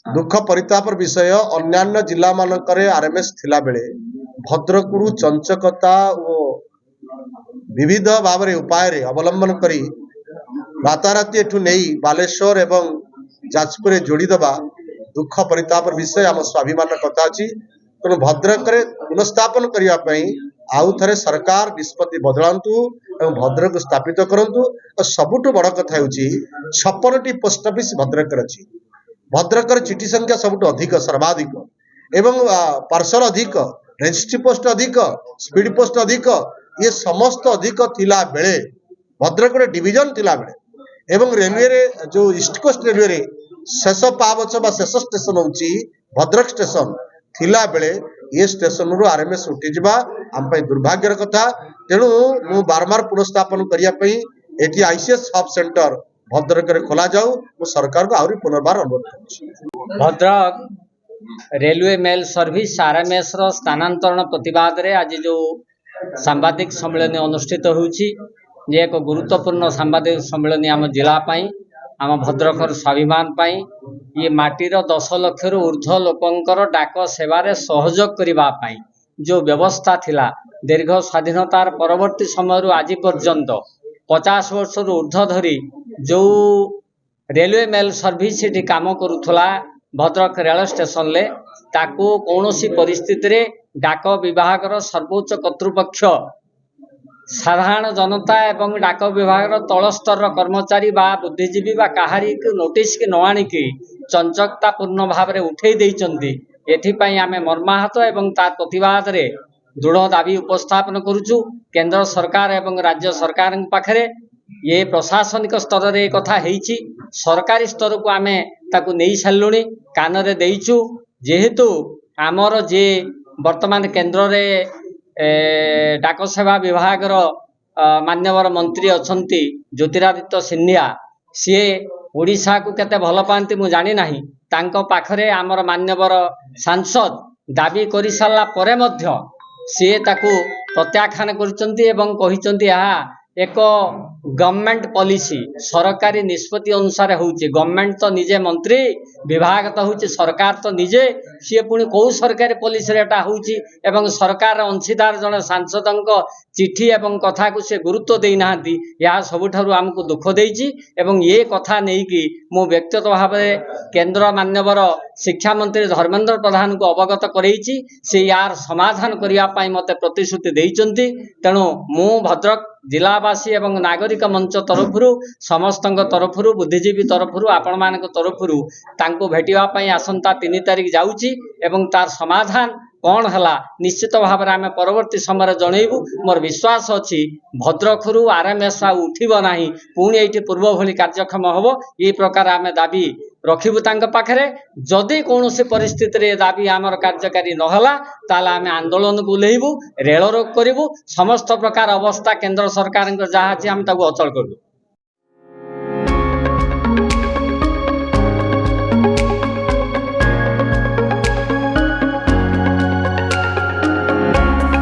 दुख परिताप विषय अन्यान्य जिला मानकरे आरएमएस थिला बेले भद्रकरू चंचकता और विविध भाव उपाय अवलंबन करी राताराति एठू नहीं बालेश्वर एवं जाजपुर जोड़ीदबा दुख परिताप विषय आम स्वाभिमान कथा अच्छी तेणु भद्रक पुनस्थापन करने आउ थे सरकार निष्पत्ति बदलांतु एवं भद्रक स्थापित करंतु और सबुठु बड़ कथा होची 56टी पोस्ट ऑफिस भद्रक अच्छी भद्रक चिठी संख्या सबुठु अधिक सर्वाधिक एवं पार्सल अधिक रजिस्ट्री पोस्ट अधिक स्पीड पोस्ट अधिक ये समस्त अधिक थिला बेले भद्रक डिविजन थिला बेले एवं रेलवे रे जो ईस्ट कोस्ट रेलवे रे शेष पावच बा शेष स्टेशन होची भद्रक स्टेशन थिला बेले ये स्टेशन रु आरएमएस उठी जिबा हम पई दुर्भाग्यर कथा तेणु मु बारंबार पुनर्स्थापन करिया पई एटी आईसीएस हब सेंटर भद्रक रे खोला जाऊ मु सरकार को आउरी पुनर्बार अनुरोध करूछी। Bhadrak railway mail service RMS रो स्थानांतरण प्रतिवाद रे आज जो सांबादिक सम्मेलन अनुष्ठित होउची जे एक गुरुत्वपूर्ण सांबादिक सम्मेलन आम जिला पाई आम भद्रकर स्वाभिमान पाई ये माटीर 10 लाख रु ऊर्ध्व लोकंकर डाक सेवारे सहयोग करिबा पाई जो व्यवस्था थिला दीर्घ स्वाधीनतार परवर्ती समय आज पर्यंत 50 वर्ष रु ऊर्ध्व धरी जो रेलवे मेल सर्विस सेठी काम करुथला भद्रक रेल स्टेशन ले ताकू कौनसी परिस्थिति रे डाक विभाग सर्वोच्च कर्तृपक्ष साधारण जनता एवं डाक विभाग तल स्तर कर्मचारी बा बुद्धिजीवी बा कहारी नोटिस के न आणिकी चंचकतापूर्ण भाव में उठे देइचंती एथिपाई आमे मर्माहत एवं तार प्रतिवाद रे दृढ़ दाबी उपस्थापन करुचु केंद्र सरकार एवं राज्य सरकार पाखरे ये प्रशासनिक स्तर रे कथा हेइची सरकारी स्तर को आमे ताकू नहीं सारूनी कान रे देइचु जेहेतु आमर जे वर्तमान केंद्र रे डाक सेवा विभाग मान्यवर मंत्री अछंती ज्योतिरादित्य सिंधिया सी ओडिशा को केते भल पाती मु जानी नाही तांको पाखरे आमर मान्यवर सांसद दाबी करि सारला परे मध्य सी ताकू प्रत्याख्यान करचंती एवं कहिचंती यहा एक गवर्नमेंट पॉलिसी सरकारी निष्पत्ति अनुसार होउची गवर्नमेंट तो निजे मंत्री विभाग तो होउची सरकार तो निजे सी पुणी कौ सरकारी पॉलिसी रेटा होउची एवं सरकार अंशीदार जन सांसदों चिठी एवं कथा को से गुरुत्व देना यह सबुठारु आमको दुख देइची एवं ये कथा नहीं कि मु व्यक्तिगत भाव में केंद्र मान्यवर शिक्षा मंत्री धर्मेंद्र प्रधान को अवगत करैची से यार समाधान करने मते प्रतिश्रुति देइचंती तेणु मु भद्रक जिलावासी एवं नागरिक मंच तरफ समस्त तरफ बुद्धिजीवी तरफ आपण मान तरफ भेटिया आसंता 3 तारिख जाऊँगी एवं तार समाधान कौन है निश्चित भाव में आम परवर्ती समय जनइबू मोर विश्वास अच्छी भद्रकरू आरएमएस उठिब ना पुणी ये पूर्व भली कार्यक्षम हम ये प्रकार आम दाबी रखिबू पाखरे जदि कौन परिस्थिति रे दाबी आमर कार्यकारी नहला ताला आम आंदोलन को उल्लेबू रेल रोक करूँ समस्त प्रकार अवस्था केंद्र सरकार जहाँ अच्छी आम अचल करूँ।